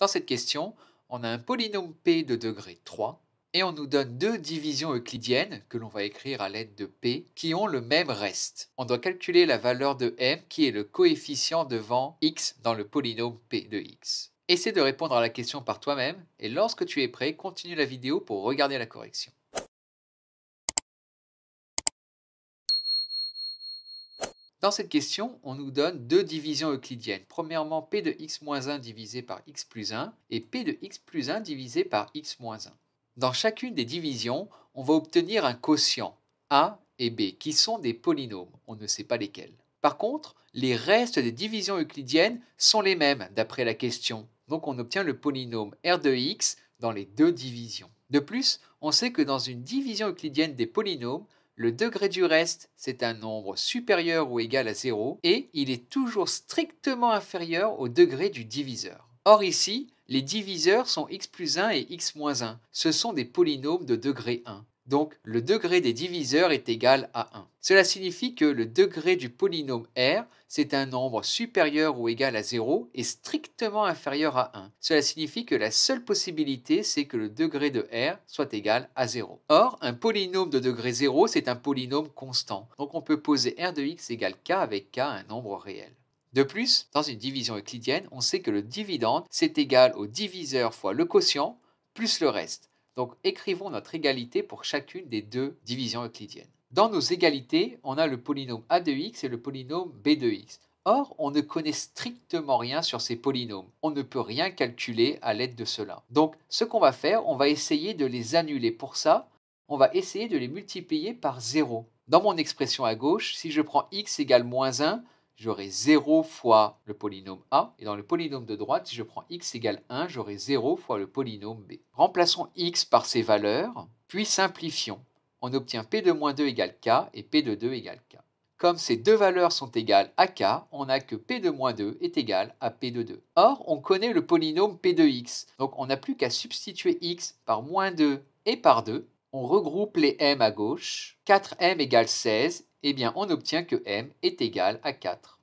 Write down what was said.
Dans cette question, on a un polynôme p de degré 3 et on nous donne deux divisions euclidiennes que l'on va écrire à l'aide de p qui ont le même reste. On doit calculer la valeur de m qui est le coefficient devant x dans le polynôme p de x. Essaie de répondre à la question par toi-même et lorsque tu es prêt, continue la vidéo pour regarder la correction. Dans cette question, on nous donne deux divisions euclidiennes. Premièrement, p de x-1 divisé par x plus 1 et p de x plus 1 divisé par x-1. Dans chacune des divisions, on va obtenir un quotient a et b qui sont des polynômes, on ne sait pas lesquels. Par contre, les restes des divisions euclidiennes sont les mêmes d'après la question. Donc on obtient le polynôme r de x dans les deux divisions. De plus, on sait que dans une division euclidienne des polynômes, le degré du reste, c'est un nombre supérieur ou égal à 0 et il est toujours strictement inférieur au degré du diviseur. Or ici, les diviseurs sont x plus 1 et x moins 1. Ce sont des polynômes de degré 1. Donc le degré des diviseurs est égal à 1. Cela signifie que le degré du polynôme r, c'est un nombre supérieur ou égal à 0 et strictement inférieur à 1. Cela signifie que la seule possibilité, c'est que le degré de r soit égal à 0. Or, un polynôme de degré 0, c'est un polynôme constant. Donc on peut poser r de x égale k avec k un nombre réel. De plus, dans une division euclidienne, on sait que le dividende, c'est égal au diviseur fois le quotient plus le reste. Donc écrivons notre égalité pour chacune des deux divisions euclidiennes. Dans nos égalités, on a le polynôme a de x et le polynôme b de x. Or, on ne connaît strictement rien sur ces polynômes. On ne peut rien calculer à l'aide de cela. Donc, ce qu'on va faire, on va essayer de les annuler. Pour ça, on va essayer de les multiplier par 0. Dans mon expression à gauche, si je prends x égale moins 1, j'aurai 0 fois le polynôme a. Et dans le polynôme de droite, si je prends x égale 1, j'aurai 0 fois le polynôme b. Remplaçons x par ses valeurs, puis simplifions. On obtient p de moins 2 égale k et p de 2 égale k. Comme ces deux valeurs sont égales à k, on a que p de moins 2 est égal à p de 2. Or, on connaît le polynôme p de x. Donc, on n'a plus qu'à substituer x par moins 2 et par 2. On regroupe les m à gauche. 4m égale 16. Eh bien, on obtient que m est égal à 4.